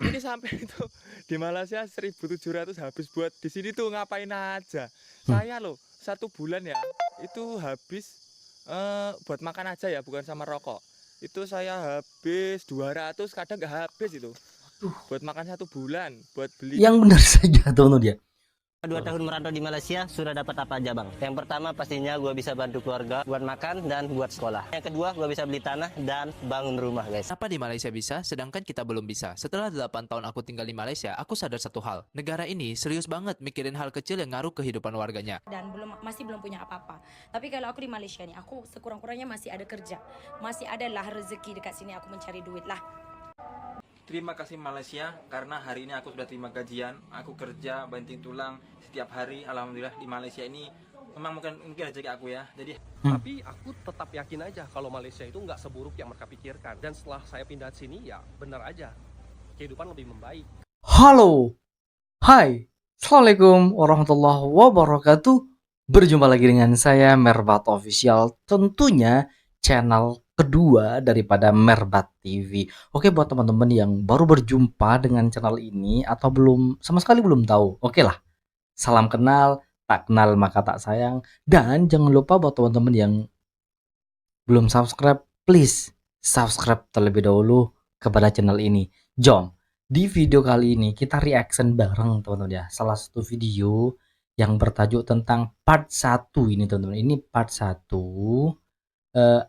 Ini sampai itu di Malaysia 1.700 habis buat di sini tuh ngapain aja. Hmm. Saya loh 1 bulan ya itu habis buat makan aja ya, bukan sama rokok. Itu saya habis 200, kadang nggak habis itu. Aduh, Buat makan 1 bulan, buat beli. yang benar saja tuh dia. 2 tahun merantau di Malaysia sudah dapat apa aja bang? Yang pertama pastinya gue bisa bantu keluarga buat makan dan buat sekolah. Yang kedua gue bisa beli tanah dan bangun rumah guys. Kenapa di Malaysia bisa, sedangkan kita belum bisa? Setelah 8 tahun aku tinggal di Malaysia, aku sadar satu hal. Negara ini serius banget mikirin hal kecil yang ngaruh kehidupan warganya. Dan masih belum punya apa-apa. Tapi kalau aku di Malaysia nih, aku sekurang-kurangnya masih ada kerja. Masih ada lah rezeki dekat sini, aku mencari duit lah. Terima kasih Malaysia, karena hari ini aku sudah terima gajian. Aku kerja banting tulang setiap hari. Alhamdulillah di Malaysia ini memang mungkin rezeki aku ya. Jadi Tapi aku tetap yakin aja kalau Malaysia itu nggak seburuk yang mereka pikirkan. Dan setelah saya pindah ke sini ya benar aja, kehidupan lebih membaik. Halo, hai, assalamualaikum warahmatullahi wabarakatuh. Berjumpa lagi dengan saya Merbat Official, tentunya channel kedua daripada Merbat TV. Oke, buat teman-teman yang baru berjumpa dengan channel ini atau belum sama sekali belum tahu, oke lah, salam kenal, tak kenal maka tak sayang. Dan jangan lupa buat teman-teman yang belum subscribe, please subscribe terlebih dahulu kepada channel ini. Jom, di video kali ini kita reaction bareng teman-teman ya. Salah satu video yang bertajuk tentang part 1 ini teman-teman. Ini part 1.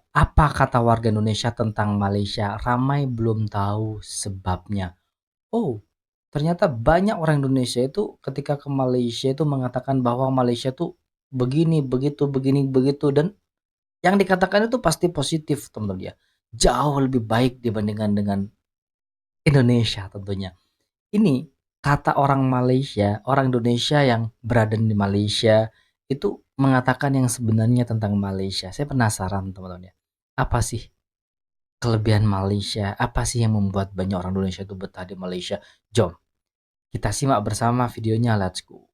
Apa kata warga Indonesia tentang Malaysia? Ramai belum tahu sebabnya. Oh, ternyata banyak orang Indonesia itu ketika ke Malaysia itu mengatakan bahwa Malaysia tuh begini, begitu dan yang dikatakan itu pasti positif teman-teman ya. Jauh lebih baik dibandingkan dengan Indonesia tentunya. Ini kata orang Malaysia, orang Indonesia yang berada di Malaysia itu mengatakan yang sebenarnya tentang Malaysia. Saya penasaran teman-teman ya. Apa sih kelebihan Malaysia? Apa sih yang membuat banyak orang Indonesia itu betah di Malaysia? Jom kita simak bersama videonya, let's go.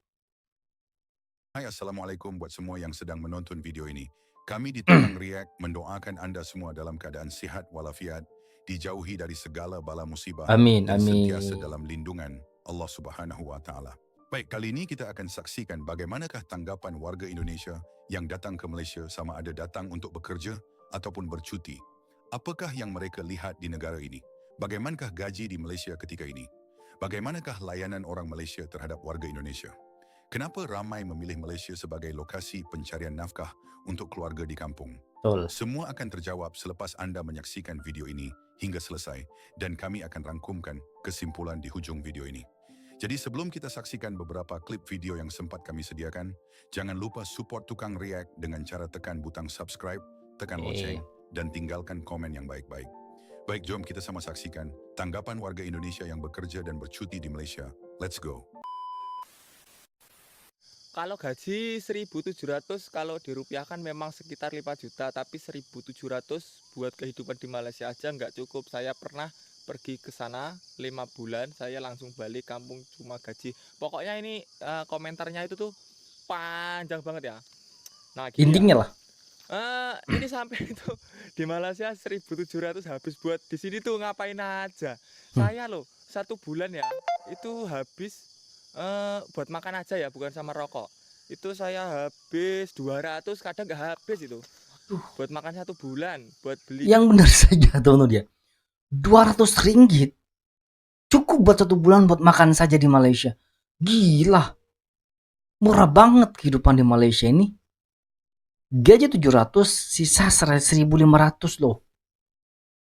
Hai, Assalamualaikum buat semua yang sedang menonton video ini. Kami di Tukang React mendoakan anda semua dalam keadaan sihat walafiat, dijauhi dari segala bala musibah, Amin, dan amin. sentiasa dalam lindungan Allah Subhanahu wa Ta'ala. Baik, kali ini kita akan saksikan bagaimanakah tanggapan warga Indonesia yang datang ke Malaysia, sama ada datang untuk bekerja ataupun bercuti. Apakah yang mereka lihat di negara ini? Bagaimanakah gaji di Malaysia ketika ini? Bagaimanakah layanan orang Malaysia terhadap warga Indonesia? Kenapa ramai memilih Malaysia sebagai lokasi pencarian nafkah untuk keluarga di kampung? Betul. Semua akan terjawab selepas anda menyaksikan video ini hingga selesai, dan kami akan rangkumkan kesimpulan di hujung video ini. Jadi sebelum kita saksikan beberapa klip video yang sempat kami sediakan, jangan lupa support Tukang React dengan cara tekan butang subscribe, tekan lonceng, dan tinggalkan komen yang baik-baik. Baik, jom kita sama saksikan tanggapan warga Indonesia yang bekerja dan bercuti di Malaysia. Let's go. kalau gaji 1.700 kalau dirupiahkan memang sekitar 5 juta, tapi 1.700 buat kehidupan di Malaysia aja nggak cukup. Saya pernah pergi ke sana 5 bulan, saya langsung balik kampung cuma gaji. Pokoknya ini komentarnya itu tuh panjang banget ya. Nah, gini ya. Intinya lah. Ini sampai itu di Malaysia 1.700 habis buat di sini tuh ngapain aja. Saya loh 1 bulan ya itu habis buat makan aja ya, bukan sama rokok. Itu saya habis 200, kadang nggak habis itu. Buat makan 1 bulan, buat beli. Yang benar saja teman-teman ya. 200 ringgit cukup buat 1 bulan buat makan saja di Malaysia. Gila, murah banget kehidupan di Malaysia ini. Gaji 700, sisa 1.500 loh.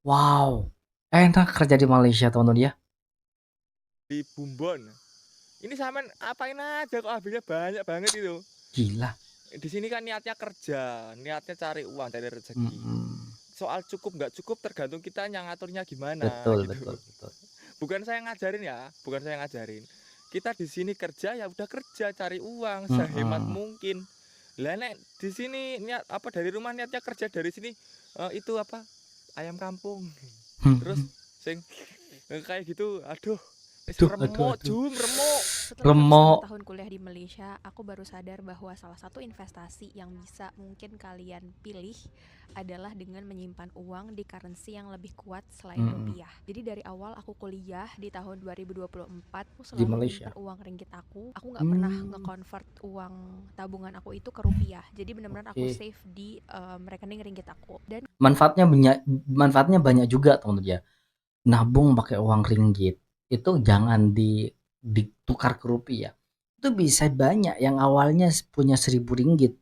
Wow, enak kerja di Malaysia teman-teman ya. Di Bumbon. Ini sampean apain aja kok habisnya banyak banget itu. Gila. Di sini kan niatnya kerja, niatnya cari uang, cari rezeki. Soal cukup nggak cukup tergantung kita yang ngaturnya gimana. Betul, gitu. betul. Bukan saya ngajarin ya, bukan saya ngajarin. Kita di sini kerja ya udah kerja, cari uang sehemat mungkin. Lah nek di sini niat apa, dari rumah niatnya kerja, dari sini itu apa, ayam kampung. Terus sing kayak gitu, aduh, remuk. Setelah hampir Remok. 1 tahun kuliah di Malaysia, aku baru sadar bahwa salah satu investasi yang bisa mungkin kalian pilih adalah dengan menyimpan uang di currency yang lebih kuat selain rupiah. Jadi dari awal aku kuliah di tahun 2024, aku Di selalu Malaysia. menyimpan uang ringgit aku. Aku nggak pernah nge-convert uang tabungan aku itu ke rupiah. Jadi benar-benar aku Oke. save di rekening ringgit aku. Dan Manfaatnya banyak juga teman-teman ya. Nabung pakai uang ringgit itu jangan ditukar ke rupiah. Itu bisa banyak yang awalnya punya 1.000 ringgit,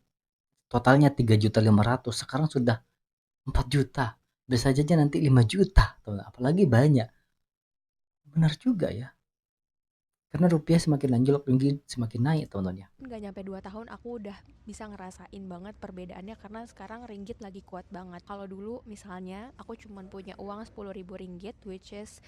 totalnya 3.500.000, sekarang sudah 4 juta. Bisa saja nanti 5 juta, apalagi banyak. Benar juga ya. Karena rupiah semakin anjlok, ringgit semakin naik teman-teman ya. nggak nyampe 2 tahun aku udah bisa ngerasain banget perbedaannya karena sekarang ringgit lagi kuat banget. Kalau dulu misalnya aku cuma punya uang 10.000 ringgit, which is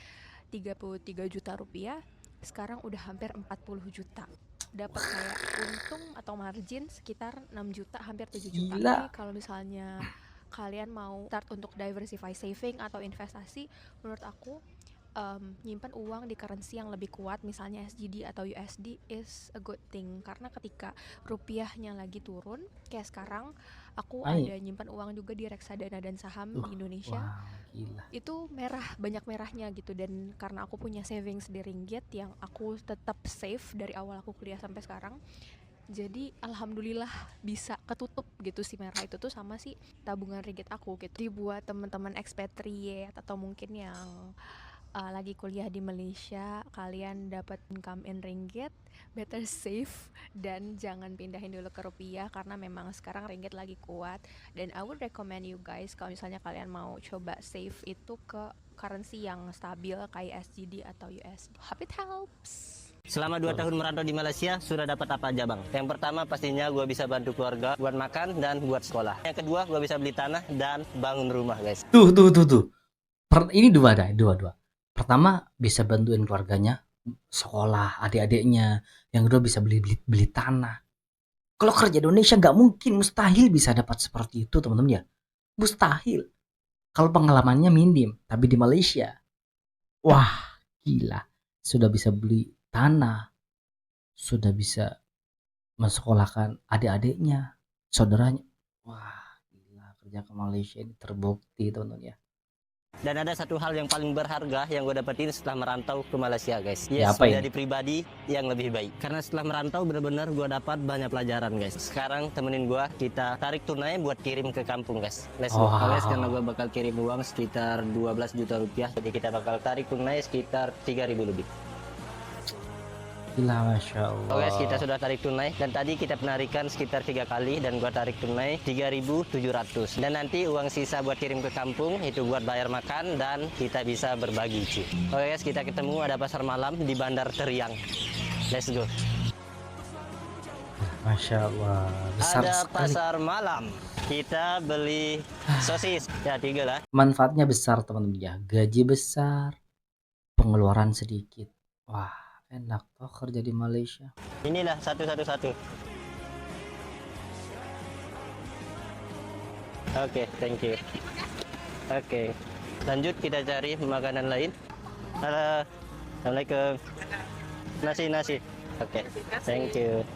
33 juta rupiah, sekarang udah hampir 40 juta. Dapat kayak untung atau margin sekitar 6 juta, hampir 7 juta. Gila. Jadi kalau misalnya kalian mau start untuk diversify saving atau investasi, menurut aku nyimpan uang di currency yang lebih kuat, misalnya SGD atau USD is a good thing. Karena ketika rupiahnya lagi turun, kayak sekarang aku ada nyimpan uang juga di reksadana dan saham di Indonesia. Wow, gila. Itu merah, banyak merahnya gitu. Dan karena aku punya savings di ringgit yang aku tetap save dari awal aku kuliah sampai sekarang, jadi alhamdulillah bisa ketutup gitu si merah itu tuh sama si tabungan ringgit aku gitu. Jadi buat teman-teman expatriate atau mungkin yang lagi kuliah di Malaysia, kalian dapat income in ringgit, better save dan jangan pindahin dulu ke rupiah karena memang sekarang ringgit lagi kuat. Dan I would recommend you guys kalau misalnya kalian mau coba save itu ke currency yang stabil kayak SGD atau USD. Hope it helps. Selama 2 tahun merantau di Malaysia, sudah dapat apa aja bang? Yang pertama pastinya gue bisa bantu keluarga buat makan dan buat sekolah. Yang kedua gue bisa beli tanah dan bangun rumah guys. Tuh. Ini dua. Pertama bisa bantuin keluarganya sekolah, adik-adiknya. Yang kedua bisa beli tanah. Kalau kerja di Indonesia nggak mungkin, mustahil bisa dapat seperti itu teman-teman ya. Mustahil. Kalau pengalamannya minim, tapi di Malaysia, wah gila. Sudah bisa beli tanah, sudah bisa mensekolahkan adik-adiknya, saudaranya. Wah gila, kerja ke Malaysia ini terbukti teman-teman ya. Dan ada satu hal yang paling berharga yang gue dapetin setelah merantau ke Malaysia guys. Ya, apa menjadi pribadi yang lebih baik. Karena setelah merantau benar-benar gue dapat banyak pelajaran guys. Sekarang temenin gue, kita tarik tunai buat kirim ke kampung guys. Let's go. Guys, karena gue bakal kirim uang sekitar 12 juta rupiah. Jadi kita bakal tarik tunai sekitar 3.000 lebih. Gila, Masya Allah. Oke, kita sudah tarik tunai dan tadi kita penarikan sekitar 3 kali dan gua tarik tunai 3.700. Dan nanti uang sisa buat kirim ke kampung itu buat bayar makan dan kita bisa berbagi cuy. Oke guys, kita ketemu ada pasar malam di Bandar Teriang. Let's go. Masya Allah, besar Ada sekali. pasar malam. Kita beli sosis ya 3 lah. Manfaatnya besar teman-teman ya. Gaji besar, pengeluaran sedikit. Wah, enak toh kerja di Malaysia. Inilah satu. Oke, thank you. Oke, lanjut kita cari makanan lain. Halo, assalamualaikum. Nasi. Oke, thank you.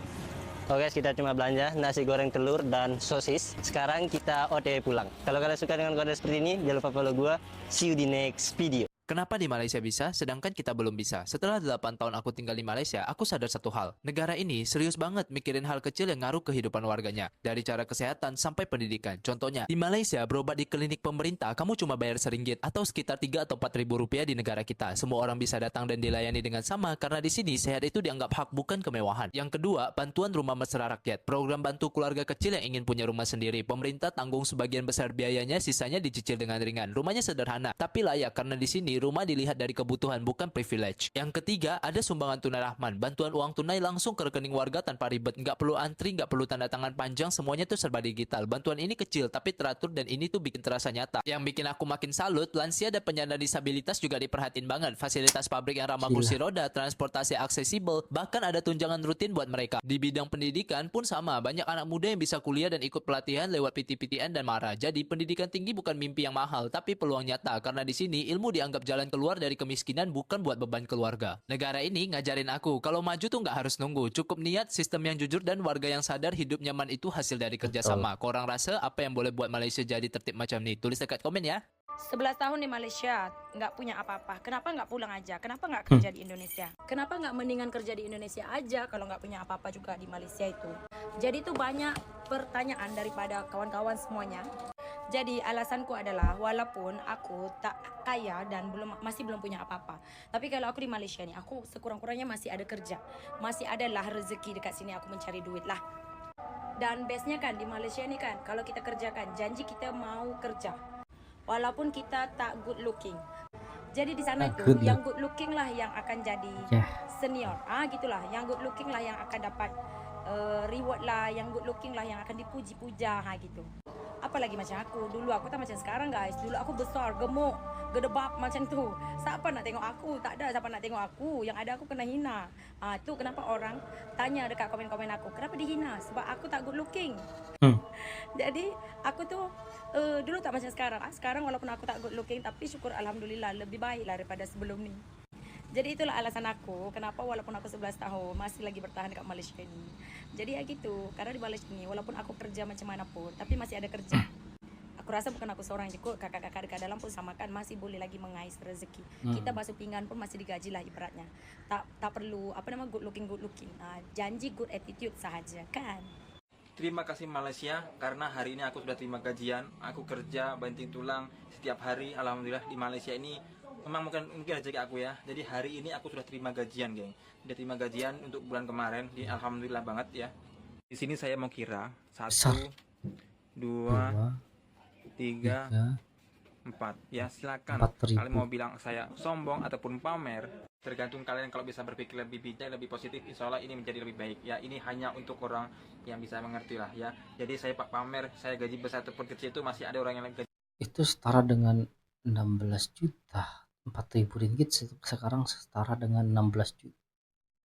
Oke, kita cuma belanja nasi goreng telur dan sosis. Sekarang kita OTW pulang. Kalau kalian suka dengan konten seperti ini, jangan lupa follow gua. See you di next video. Kenapa di Malaysia bisa, sedangkan kita belum bisa? Setelah 8 tahun aku tinggal di Malaysia, aku sadar satu hal. Negara ini serius banget mikirin hal kecil yang ngaruh kehidupan warganya. Dari cara kesehatan sampai pendidikan. Contohnya, di Malaysia berobat di klinik pemerintah, kamu cuma bayar RM1 atau sekitar 3 atau 4 ribu rupiah di negara kita. Semua orang bisa datang dan dilayani dengan sama karena di sini sehat itu dianggap hak bukan kemewahan. Yang kedua, bantuan rumah mesra rakyat. Program bantu keluarga kecil yang ingin punya rumah sendiri. Pemerintah tanggung sebagian besar biayanya, sisanya dicicil dengan ringan. Rumahnya sederhana, tapi layak karena di sini rumah dilihat dari kebutuhan bukan privilege. Yang ketiga, ada sumbangan tunai Rahman. Bantuan uang tunai langsung ke rekening warga tanpa ribet. Nggak perlu antri, nggak perlu tanda tangan panjang, semuanya tuh serba digital. Bantuan ini kecil tapi teratur dan ini tuh bikin terasa nyata. Yang bikin aku makin salut, lansia dan penyandang disabilitas juga diperhatiin banget. Fasilitas pabrik yang ramah kursi roda, transportasi aksesibel, bahkan ada tunjangan rutin buat mereka. Di bidang pendidikan pun sama, banyak anak muda yang bisa kuliah dan ikut pelatihan lewat PT-PTN dan MARA. Jadi pendidikan tinggi bukan mimpi yang mahal, tapi peluang nyata karena di sini ilmu dianggap jalan keluar dari kemiskinan bukan buat beban keluarga. Negara ini ngajarin aku kalau maju tuh nggak harus nunggu, cukup niat, sistem yang jujur, dan warga yang sadar hidup nyaman itu hasil dari kerjasama. Korang rasa apa yang boleh buat Malaysia jadi tertib macam ni? Tulis dekat komen ya. 11 tahun di Malaysia nggak punya apa-apa. Kenapa nggak pulang aja? Kenapa nggak kerja di Indonesia? Kenapa nggak mendingan kerja di Indonesia aja kalau nggak punya apa-apa juga di Malaysia itu? Jadi itu banyak pertanyaan daripada kawan-kawan semuanya. Jadi alasanku adalah walaupun aku tak kaya dan masih belum punya apa-apa, tapi kalau aku di Malaysia nih, aku sekurang-kurangnya masih ada kerja, masih ada lah rezeki dekat sini aku mencari duit lah. Dan bestnya kan di Malaysia nih kan, kalau kita kerjakan janji kita mau kerja, walaupun kita tak good looking. Jadi di sana itu yang good looking lah yang akan jadi senior, gitulah. Yang good looking lah yang akan dapat reward lah, yang good looking lah yang akan dipuji-puja, gitu. Apalagi macam dulu aku tak macam sekarang guys. Dulu aku besar, gemuk, gedebak macam tu. Siapa nak tengok aku? Tak ada siapa nak tengok aku. Yang ada aku kena hina. Tu kenapa orang tanya dekat komen-komen aku, kenapa dihina? Sebab aku tak good looking. Jadi aku tu dulu tak macam sekarang. Sekarang walaupun aku tak good looking, tapi syukur alhamdulillah lebih baik lah daripada sebelum ni. Jadi itulah alasan aku kenapa walaupun aku 11 tahun masih lagi bertahan dekat Malaysia ni. Jadi ya gitu, karena di Malaysia ni walaupun aku kerja macam mana pun, tapi masih ada kerja. Aku rasa bukan aku seorang je kot, kakak-kakak dekat dalam pun sama kan, masih boleh lagi mengais rezeki. Kita basuh pinggan pun masih digaji lah ibaratnya. Tak perlu good looking. Janji good attitude sahaja kan. Terima kasih Malaysia, karena hari ini aku sudah terima gajian. Aku kerja banting tulang setiap hari. Alhamdulillah di Malaysia ini memang mungkin rezeki aku ya. Jadi hari ini aku sudah terima gajian, geng. Sudah terima gajian untuk bulan kemarin. Jadi alhamdulillah banget ya. Di sini saya mau kira 1, 2, 3, 4. Ya silakan. Kalian mau bilang saya sombong ataupun pamer, tergantung kalian. Kalau bisa berpikir lebih bijak, lebih positif, insya Allah ini menjadi lebih baik ya. Ini hanya untuk orang yang bisa mengerti lah ya. Jadi saya pak pamer, saya gaji besar ataupun kecil itu masih ada orang yang gaji. Itu setara dengan 16 juta. 4.000 ringgit sekarang setara dengan 16 juta.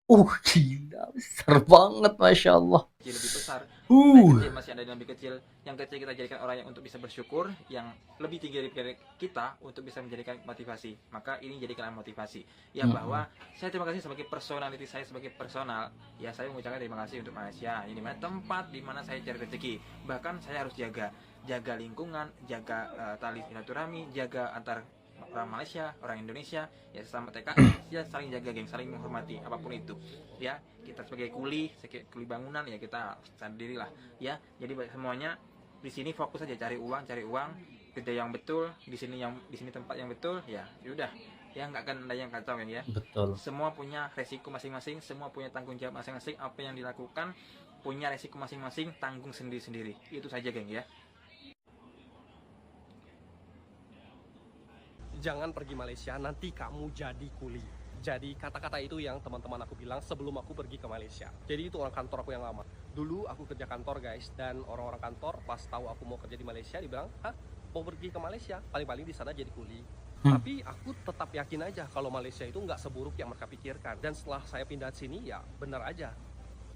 Gila, besar banget, Masya Allah. Lebih besar, kecil masih ada yang lebih kecil. Yang kecil kita jadikan orang yang untuk bisa bersyukur, yang lebih tinggi dari kita untuk bisa menjadikan motivasi. Maka ini jadikan motivasi ya, bahwa saya terima kasih sebagai personality saya, sebagai personal ya. Saya mengucapkan terima kasih untuk Malaysia. Ini tempat di mana saya cari rezeki. Bahkan saya harus jaga lingkungan, jaga tali silaturahmi, jaga antar orang Malaysia, orang Indonesia ya, sesama TKI ya, saling jaga geng, saling menghormati apapun itu ya. Kita sebagai kuli bangunan ya, kita sendiri lah ya. Jadi semuanya di sini fokus saja cari uang, kerja yang betul di sini tempat yang betul ya. Sudah ya, nggak akan ada yang kacau ya. Betul. Semua punya resiko masing-masing, semua punya tanggung jawab masing-masing. Apa yang dilakukan punya resiko masing-masing, tanggung sendiri-sendiri. Itu saja geng ya. Jangan pergi Malaysia, nanti kamu jadi kuli. Jadi kata-kata itu yang teman-teman aku bilang sebelum aku pergi ke Malaysia. Jadi itu orang kantor aku yang lama. Dulu aku kerja kantor guys, dan orang-orang kantor pas tahu aku mau kerja di Malaysia dibilang, mau pergi ke Malaysia, paling-paling di sana jadi kuli. Tapi aku tetap yakin aja kalau Malaysia itu nggak seburuk yang mereka pikirkan. Dan setelah saya pindah ke sini ya benar aja,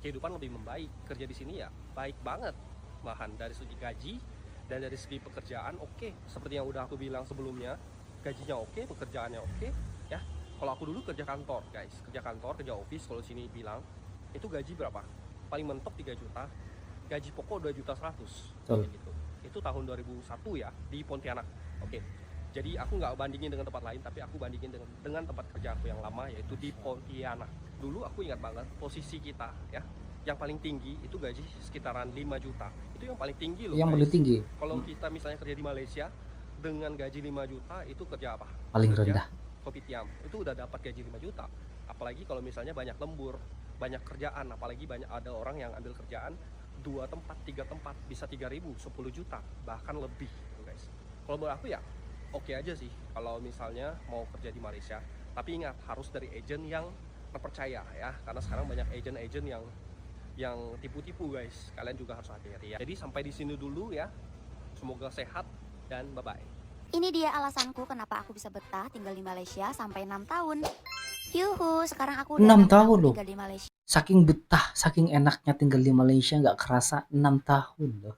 kehidupan lebih membaik. Kerja di sini ya baik banget, bahkan dari segi gaji dan dari segi pekerjaan oke. Seperti yang udah aku bilang sebelumnya, gajinya oke, pekerjaannya oke ya. Kalau aku dulu kerja kantor guys, kerja office, kalau sini bilang itu gaji berapa? Paling mentok 3 juta, gaji pokok 2.100.000 gitu. Itu tahun 2001 ya, di Pontianak. Oke. Jadi aku nggak bandingin dengan tempat lain, tapi aku bandingin dengan tempat kerja aku yang lama, yaitu di Pontianak. Dulu aku ingat banget posisi kita ya, yang paling tinggi itu gaji sekitaran 5 juta. Itu yang paling tinggi loh. Yang paling tinggi. Kalau kita misalnya kerja di Malaysia dengan gaji 5 juta itu kerja apa? Paling kerja rendah. Kopitiam. Itu udah dapat gaji 5 juta. Apalagi kalau misalnya banyak lembur, banyak kerjaan, apalagi banyak ada orang yang ambil kerjaan 2 tempat, 3 tempat, bisa 3.000, 10 juta, bahkan lebih gitu guys. Kalau menurut aku ya oke aja sih kalau misalnya mau kerja di Malaysia. Tapi ingat, harus dari agent yang terpercaya ya, karena sekarang banyak agent-agent yang tipu-tipu guys. Kalian juga harus hati-hati ya. Jadi sampai di sini dulu ya. Semoga sehat dan bye-bye. Ini dia alasanku kenapa aku bisa betah tinggal di Malaysia sampai 6 tahun. Yuhu, sekarang aku udah 6 tahun loh. tinggal di Malaysia. Saking betah, saking enaknya tinggal di Malaysia, nggak kerasa 6 tahun loh.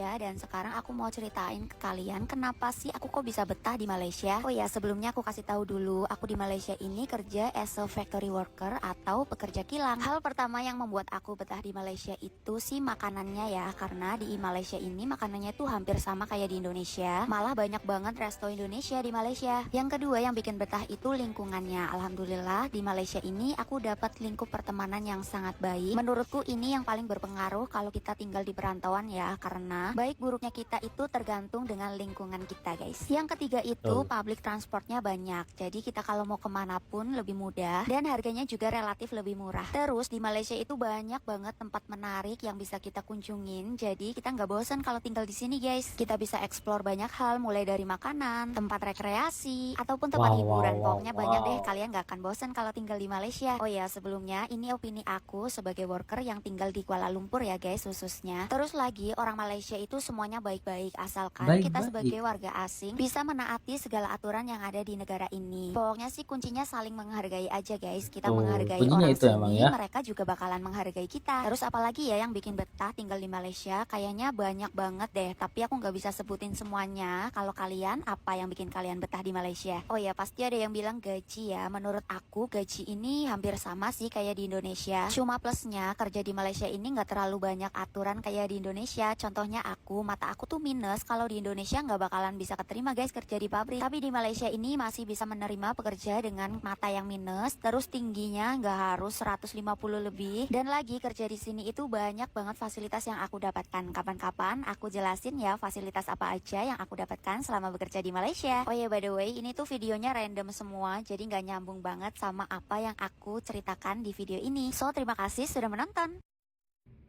Malaysia dan sekarang aku mau ceritain ke kalian kenapa sih aku kok bisa betah di Malaysia. Oh ya, sebelumnya aku kasih tahu dulu, aku di Malaysia ini kerja as a factory worker atau pekerja kilang. Hal pertama yang membuat aku betah di Malaysia itu sih makanannya ya, karena di Malaysia ini makanannya tuh hampir sama kayak di Indonesia, malah banyak banget resto Indonesia di Malaysia. Yang kedua yang bikin betah itu lingkungannya. Alhamdulillah di Malaysia ini aku dapat lingkup pertemanan yang sangat baik. Menurutku ini yang paling berpengaruh kalau kita tinggal di perantauan ya, karena baik buruknya kita itu tergantung dengan lingkungan kita guys. Yang ketiga itu public transportnya banyak, jadi kita kalau mau kemana pun lebih mudah dan harganya juga relatif lebih murah. Terus di Malaysia itu banyak banget tempat menarik yang bisa kita kunjungin, jadi kita nggak bosan kalau tinggal di sini guys. Kita bisa explore banyak hal, mulai dari makanan, tempat rekreasi, ataupun tempat hiburan. Pokoknya banyak deh, kalian nggak akan bosan kalau tinggal di Malaysia. Oh ya, sebelumnya ini opini aku sebagai worker yang tinggal di Kuala Lumpur ya guys khususnya. Terus lagi orang Malaysia itu semuanya baik-baik, asalkan kita sebagai warga asing bisa menaati segala aturan yang ada di negara ini. Pokoknya sih kuncinya saling menghargai aja guys. Kita menghargai orang sini, mereka juga bakalan menghargai kita. Terus apalagi ya yang bikin betah tinggal di Malaysia? Kayaknya banyak banget deh, tapi aku nggak bisa sebutin semuanya. Kalau kalian, apa yang bikin kalian betah di Malaysia? Oh ya, pasti ada yang bilang gaji ya. Menurut aku gaji ini hampir sama sih kayak di Indonesia. Cuma plusnya kerja di Malaysia ini nggak terlalu banyak aturan kayak di Indonesia. Contohnya mata aku tuh minus. Kalau di Indonesia nggak bakalan bisa keterima guys kerja di pabrik. Tapi di Malaysia ini masih bisa menerima pekerja dengan mata yang minus. Terus tingginya nggak harus 150 lebih. Dan lagi kerja di sini itu banyak banget fasilitas yang aku dapatkan. Kapan-kapan aku jelasin ya fasilitas apa aja yang aku dapatkan selama bekerja di Malaysia. Oh ya, by the way, ini tuh videonya random semua, jadi nggak nyambung banget sama apa yang aku ceritakan di video ini. So, terima kasih sudah menonton.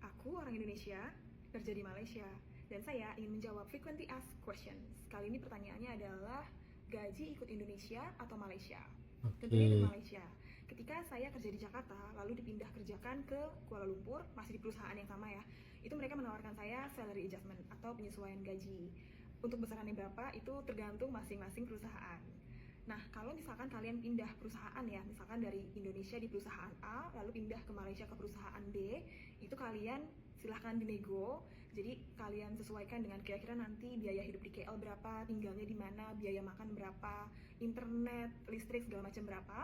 Aku orang Indonesia, kerja di Malaysia, dan saya ingin menjawab frequently asked questions. Kali ini pertanyaannya adalah, gaji ikut Indonesia atau Malaysia? Tentunya ikut Malaysia. Ketika saya kerja di Jakarta, lalu dipindah kerjakan ke Kuala Lumpur, masih di perusahaan yang sama ya, itu mereka menawarkan saya salary adjustment atau penyesuaian gaji. Untuk besarannya berapa, itu tergantung masing-masing perusahaan. Nah, kalau misalkan kalian pindah perusahaan ya, misalkan dari Indonesia di perusahaan A, lalu pindah ke Malaysia ke perusahaan B, itu kalian silahkan dinego. Jadi kalian sesuaikan dengan kira-kira nanti biaya hidup di KL berapa, tinggalnya di mana, biaya makan berapa, internet, listrik segala macam berapa.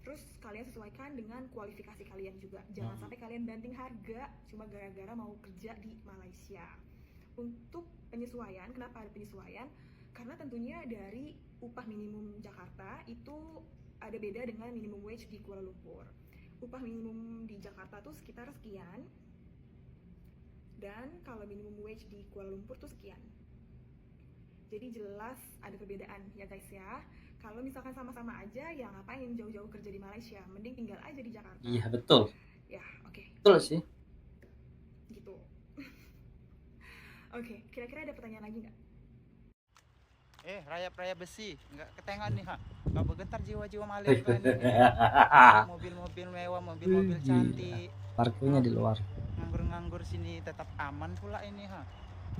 Terus kalian sesuaikan dengan kualifikasi kalian juga. Jangan sampai kalian banting harga cuma gara-gara mau kerja di Malaysia. Untuk penyesuaian, kenapa ada penyesuaian? Karena tentunya dari upah minimum Jakarta itu ada beda dengan minimum wage di Kuala Lumpur. Upah minimum di Jakarta tuh sekitar sekian, dan kalau minimum wage di Kuala Lumpur tuh sekian. Jadi jelas ada perbedaan ya guys ya. Kalau misalkan sama-sama aja, ya ngapain jauh-jauh kerja di Malaysia? Mending tinggal aja di Jakarta. Iya betul. Ya, oke. Betul sih. Gitu. Oke, kira-kira ada pertanyaan lagi nggak? Rayap-rayap besi, nggak ketengok nih ha. Nggak bergetar jiwa-jiwa Malaysia kan ini. Mobil-mobil mewah, mobil-mobil cantik. Parkirnya di luar. Nganggur-nganggur sini tetap aman pula ini ha.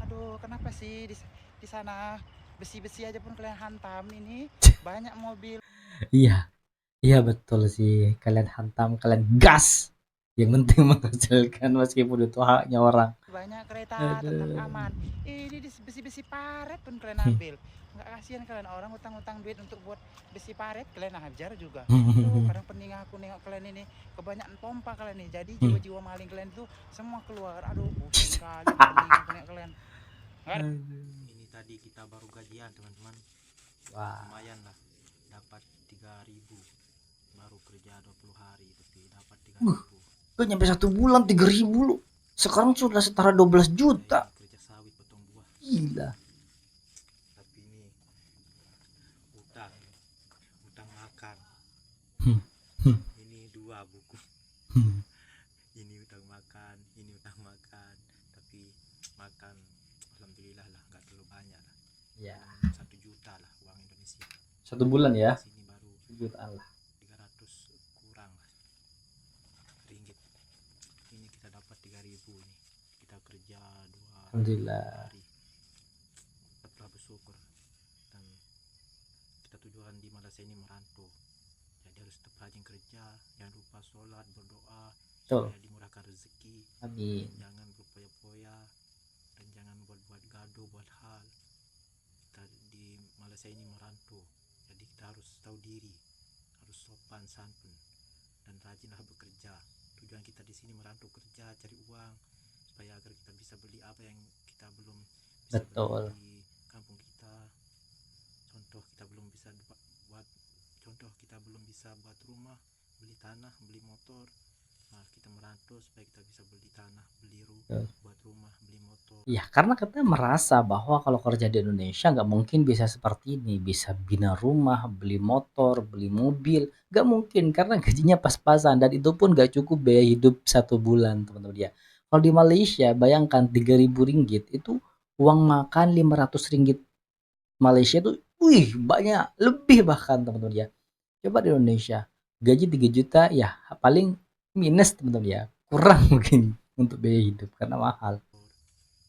Aduh, kenapa sih di sana besi-besi aja pun kalian hantam ini. Banyak mobil. Iya, iya betul sih. Kalian hantam, kalian gas. Yang penting menghasilkan meskipun itu haknya orang. Banyak kereta tetap aman. Ini di besi-besi paret pun kalian ambil. Nggak kasihan kalian orang utang-utang duit untuk buat besi paret, kalian hajar juga. Kadang pening aku nengok kalian ini kebanyakan pompa kalian nih. Jadi jiwa-jiwa maling kalian itu semua keluar. Aduh, pusing kali pening kalian. Ini tadi kita baru gajian teman-teman. Wah. Lumayan lah, dapat 3.000. Baru kerja 20 hari tapi dapat 3.000. Gak nyampe 1 bulan 3.000 lu. Sekarang sudah setara 12 juta. Kerja sawit potong buah. Gila. Tapi ini utang makan. Ini 2 buku. Ini utang makan, ini utang makan. Tapi makan alhamdulillah lah, nggak terlalu banyak lah. Ya. 1 juta lah uang Indonesia. 1 bulan ya. Sini baru 1 jutaan lah. 300 kurang lah ringgit. Ini kita dapat 3.000 ini. Kita kerja 2 Alhamdulillah. hari. Tetaplah bersyukur. Dan kita tujuan di Malaysia ini merantau. Jadi harus tetap rajin kerja. Jangan lupa sholat, berdoa. Betul. Supaya dimurahkan rezeki. Amin. Jangan berpoya-poya. Dan jangan buat-buat galau. dua buat hal. Kita di Malaysia ini merantau, jadi kita harus tahu diri, harus sopan santun, dan rajinlah bekerja. Tujuan kita di sini merantau, kerja, cari uang, supaya agar kita bisa beli apa yang kita belum bisa Betul. beli di kampung kita. Contoh kita belum bisa buat, contoh kita belum bisa buat rumah, beli tanah, beli motor. Nah, kita merantau supaya kita bisa beli tanah, beli buat rumah, beli motor. Ya, karena kita merasa bahwa kalau kerja di Indonesia nggak mungkin bisa seperti ini, bisa bina rumah, beli motor, beli mobil, nggak mungkin karena gajinya pas-pasan dan itu pun nggak cukup biaya hidup 1 bulan, teman-teman ya. Kalau di Malaysia, bayangkan 3.000 ringgit itu uang makan 500 ringgit Malaysia itu, wih banyak, lebih bahkan teman-teman ya. Coba di Indonesia, gaji 3 juta ya paling minus teman-teman ya, kurang mungkin untuk biaya hidup karena mahal.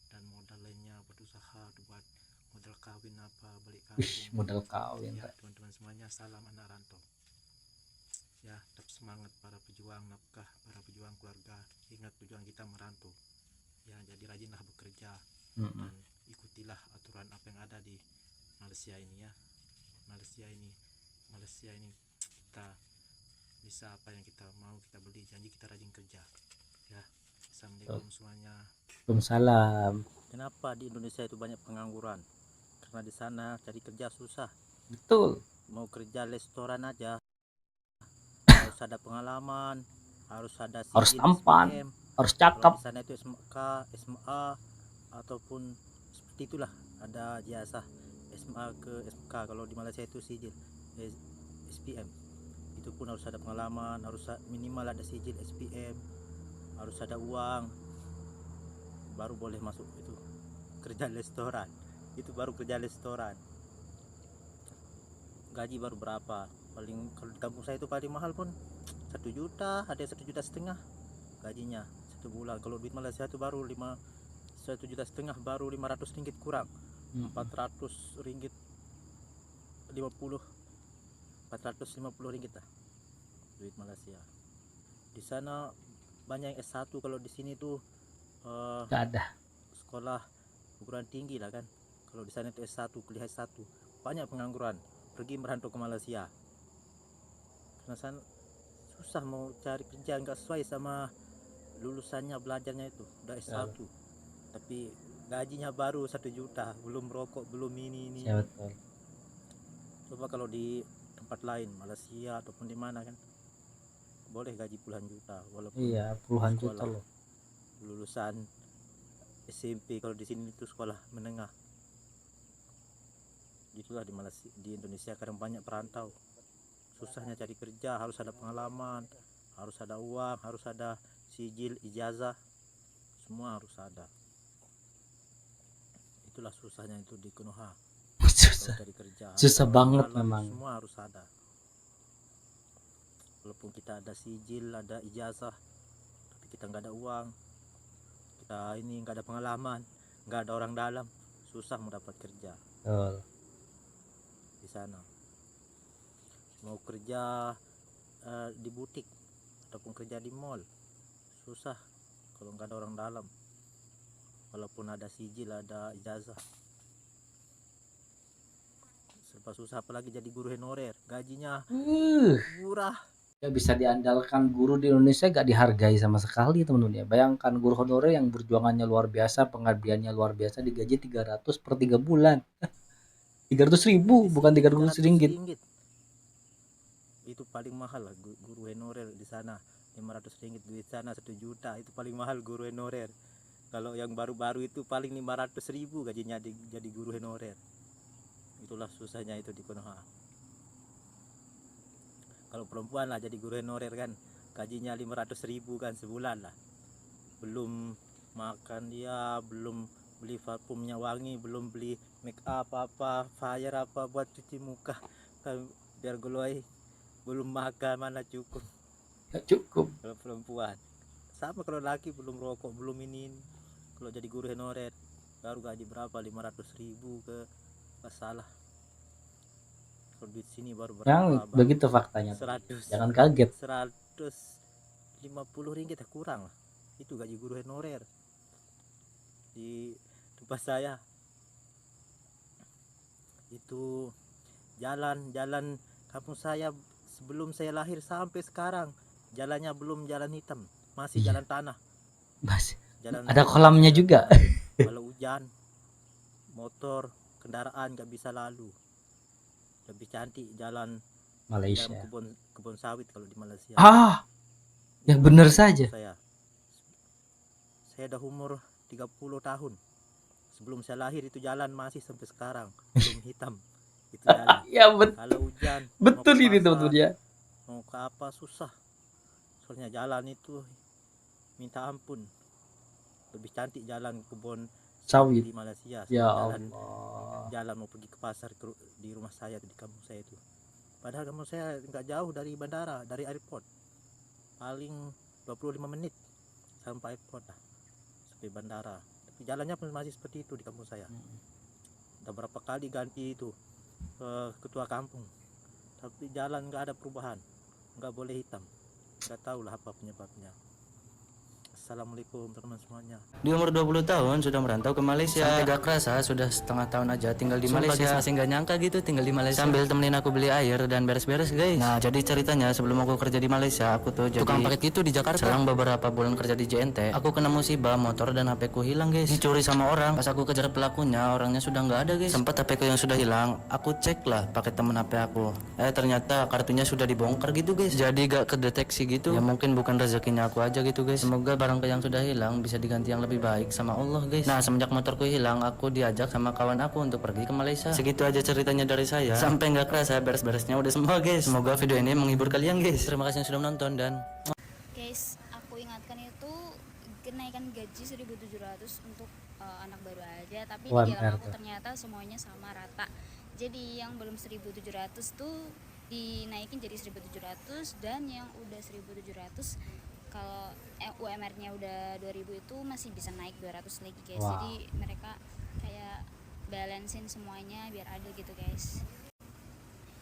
Dan modal lainnya buat usaha, buat modal kawin apa, balik Wih, kampung. modal kawin. Ya, teman-teman semuanya, salam anak rantau. Ya, tetap semangat para pejuang nafkah, para pejuang keluarga. Ingat tujuan kita merantau. Ya, jadi rajinlah bekerja dan ikutilah aturan apa yang ada di Malaysia ini ya. Malaysia ini kita bisa apa yang kita mau kita beli, janji kita rajin kerja. Ya, assalamualaikum semuanya. Waalaikumsalam. Kenapa di Indonesia itu banyak pengangguran? Karena di sana cari kerja susah. Betul. Mau kerja restoran aja harus ada pengalaman, harus ada Harus SIGIL, tampan, SPM. harus Kalau cakep. di sana itu SMK, SMA ataupun seperti itulah, ada jasa SMA ke SMK. Kalau di Malaysia itu SIGIL, SPM. Itu pun harus ada pengalaman, harus minimal ada SIGIL, SPM, harus ada uang, baru boleh masuk itu kerja restoran. Itu baru kerja restoran. Gaji baru berapa? Paling kalau di kampung saya itu paling mahal pun 1 juta, ada 1,5 juta gajinya 1 bulan. Kalau duit Malaysia itu baru 1,5 juta baru 500 ringgit kurang. 400 ringgit 450 ringgit lah duit Malaysia. Di sana banyak yang S1, kalau di sini tuh Nggak ada. sekolah perguruan tinggi lah kan. Kalau di sana itu S1, kuliah S1. Banyak pengangguran pergi merantau ke Malaysia. Karena sana susah mau cari kerja, nggak sesuai sama lulusannya, belajarnya itu udah S1. Tapi gajinya baru 1 juta, belum rokok, belum ini. Ya, betul. Coba kalau di tempat lain, Malaysia ataupun di mana kan, boleh gaji puluhan juta walaupun Iya, puluhan sekolah juta loh. lulusan SMP. Kalau di sini itu sekolah menengah. Itulah di Malaysia, di Indonesia kadang banyak perantau. Susahnya cari kerja, harus ada pengalaman, harus ada uang, harus ada sijil, ijazah, semua harus ada. Itulah susahnya itu di Konoha. Susah. Cari kerja, Susah banget dalam, memang. semua harus ada. Walaupun kita ada sijil, ada ijazah, tapi kita nggak ada uang, kita ini nggak ada pengalaman, nggak ada orang dalam, susah mau dapat kerja. Betul. Di sana mau kerja di butik ataupun kerja di mall susah kalau nggak ada orang dalam, walaupun ada sijil, ada ijazah, serba susah. Apalagi jadi guru honorer, gajinya murah. Ya bisa diandalkan, guru di Indonesia gak dihargai sama sekali teman-teman ya. Bayangkan guru honorer yang perjuangannya luar biasa, pengabdiannya luar biasa, digaji 300 per 3 bulan. 300.000 bukan 300 ringgit. Itu paling mahal lah guru honorer di sana. 500 ringgit di sana 1 juta, itu paling mahal guru honorer. Kalau yang baru-baru itu paling 500.000 gajinya jadi guru honorer. Itulah susahnya itu di Konoha. Kalau perempuan lah jadi guru honorer kan, gajinya 500.000 kan sebulan lah. Belum makan dia, belum beli parfumnya wangi, belum beli make up apa, fire apa buat cuci muka kan biar glowy, belum makan, mana cukup. Gak cukup. Kalau perempuan sama, kalau laki belum rokok, belum ini. Kalau jadi guru honorer baru gaji berapa, 500.000 ke pas salah. Kalau di sini baru berapa? Yang begitu faktanya. 100. Jangan kaget. 150 ringgit kurang lah. Itu gaji guru honorer di tempat saya. Itu jalan kampung saya sebelum saya lahir sampai sekarang jalannya belum jalan hitam, masih Iya. jalan tanah. Mas, Jalan ada kolamnya jalan juga. tanah. Kalau hujan, motor, kendaraan nggak bisa lalu. Lebih cantik jalan dalam Malaysia. kebun sawit kalau di Malaysia. Ah, yang Itu bener kampung saja. Saya udah umur 30 tahun. Sebelum saya lahir itu jalan masih sampai sekarang belum hitam. Itu jalan. Ya betul. Kalau hujan, Betul mau ke ini pasar, teman-teman ya. mau ke apa susah. Soalnya jalan itu minta ampun. Lebih cantik jalan kebun Sawit. di Malaysia. Ya Jalan Allah. jalan mau pergi ke pasar di rumah saya di kampung saya itu. Padahal kampung saya nggak jauh dari bandara, dari airport. Paling 25 menit sampai airport lah. Sampai bandara. Tapi jalannya pun masih seperti itu di kampung saya. Udah berapa kali ganti itu ketua kampung. Tapi jalan nggak ada perubahan. Nggak boleh hitam. Nggak tahu lah apa penyebabnya. Assalamualaikum teman-teman semuanya. Di umur 20 tahun sudah merantau ke Malaysia. Sampai gak kerasa sudah setengah tahun aja tinggal di Malaysia. Masih gak nyangka gitu tinggal di Malaysia. Sambil temenin aku beli air dan beres-beres guys. Nah jadi ceritanya sebelum aku kerja di Malaysia, aku tuh jadi tukang paket gitu di Jakarta. Selang beberapa bulan kerja di JNT, aku kena musibah, motor dan HP ku hilang guys. Dicuri sama orang. Pas aku kejar pelakunya, orangnya sudah nggak ada guys. Sempat HP ku yang sudah hilang, aku cek lah pakai temen HP aku. Ternyata kartunya sudah dibongkar gitu guys. Jadi gak kedeteksi gitu. Ya mungkin bukan rezekinya aku aja gitu guys. Semoga barang yang sudah hilang bisa diganti yang lebih baik sama Allah guys. Nah semenjak motorku hilang, aku diajak sama kawan aku untuk pergi ke Malaysia. Segitu aja ceritanya dari saya. Sampai nggak kerasa beres-beresnya udah semua guys. Semoga video ini menghibur kalian guys. Terima kasih yang sudah menonton dan Guys, aku ingatkan itu kenaikan gaji 1.700 untuk anak baru aja, tapi di dalam aku ternyata semuanya sama rata. Jadi yang belum 1.700 tuh dinaikin jadi 1.700 dan yang udah 1.700 kalau UMR-nya udah 2.000 itu masih bisa naik 200 lagi guys. Wow. Jadi mereka kayak balancein semuanya biar adil gitu guys.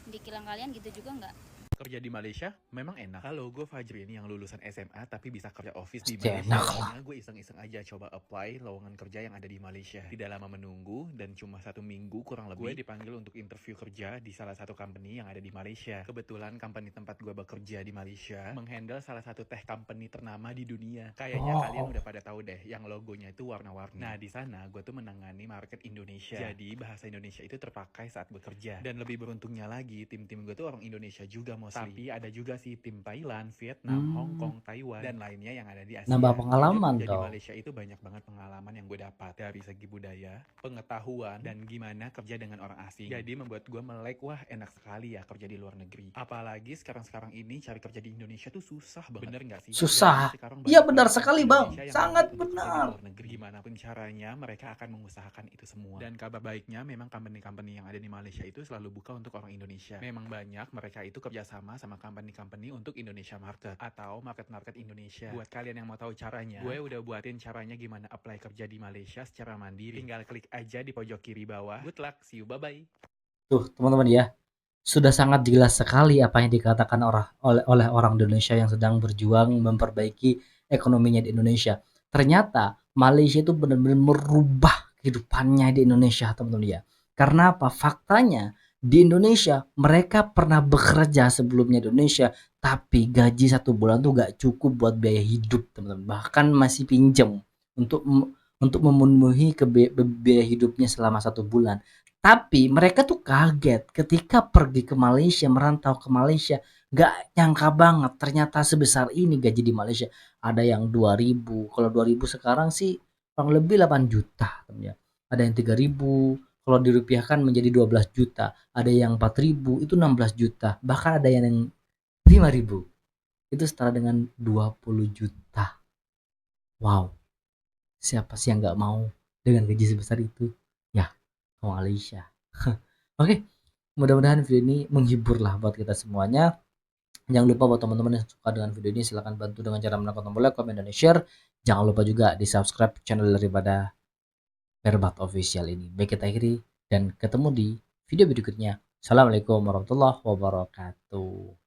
Di kilang kalian gitu juga nggak? Kerja di Malaysia memang enak. Halo, gue Fajrin yang lulusan SMA tapi bisa kerja office di Pasti Malaysia. enak. Soalnya gue iseng-iseng aja coba apply lowongan kerja yang ada di Malaysia. Tidak lama menunggu dan cuma 1 minggu kurang lebih gue dipanggil untuk interview kerja di salah satu company yang ada di Malaysia. Kebetulan company tempat gue bekerja di Malaysia menghandle salah satu tech company ternama di dunia. Kayaknya kalian udah pada tahu deh yang logonya itu warna-warni. Nah di sana gue tuh menangani market Indonesia. Jadi bahasa Indonesia itu terpakai saat bekerja. Dan lebih beruntungnya lagi tim-tim gue tuh orang Indonesia juga mostly. Tapi ada juga sih tim Thailand, Vietnam, Hong Kong, Taiwan, dan lainnya yang ada di Asia. Nambah pengalaman Jadi dong. di Malaysia itu banyak banget pengalaman yang gue dapat dari segi budaya, pengetahuan, dan gimana kerja dengan orang asing. Jadi membuat gue melek, wah enak sekali ya kerja di luar negeri. Apalagi sekarang-sekarang ini cari kerja di Indonesia tuh susah banget. Bener nggak sih? Susah. Jadi sekarang Iya banyak benar banget sekali orang bang. Indonesia yang Sangat memilih untuk kerja di benar. luar negeri. Gimana pun caranya mereka akan mengusahakan itu semua. Dan kabar baiknya memang company-company yang ada di Malaysia itu selalu buka untuk orang Indonesia. Memang banyak mereka itu kerjasama sama company-company untuk Indonesia market atau market-market Indonesia. Buat kalian yang mau tahu caranya, gue udah buatin caranya gimana apply kerja di Malaysia secara mandiri. Tinggal klik aja di pojok kiri bawah. Good luck, see you, bye-bye. Tuh teman-teman ya, sudah sangat jelas sekali apa yang dikatakan oleh orang Indonesia yang sedang berjuang memperbaiki ekonominya di Indonesia. Ternyata Malaysia itu benar-benar merubah kehidupannya di Indonesia teman-teman ya. Karena apa? Faktanya di Indonesia mereka pernah bekerja sebelumnya di Indonesia, tapi gaji 1 bulan tuh gak cukup buat biaya hidup teman-teman. Bahkan masih pinjam untuk memenuhi biaya hidupnya selama 1 bulan. Tapi mereka tuh kaget ketika pergi ke Malaysia, merantau ke Malaysia. Gak nyangka banget ternyata sebesar ini gaji di Malaysia. Ada yang 2.000, kalau 2.000 sekarang sih kurang lebih 8 juta teman ya. Ada yang 3.000, kalau dirupiahkan menjadi 12 juta. Ada yang 4.000, itu 16 juta. Bahkan ada yang 5.000. Itu setara dengan 20 juta. Wow. Siapa sih yang gak mau dengan gaji sebesar itu? Ya, ke Malaysia. Oke, mudah-mudahan video ini menghibur lah buat kita semuanya. Jangan lupa buat teman-teman yang suka dengan video ini silahkan bantu dengan cara menekan tombol like, komen, dan share. Jangan lupa juga di subscribe channel daripada Merbat Official ini. Baik, kita akhiri dan ketemu di video berikutnya. Assalamualaikum warahmatullahi wabarakatuh.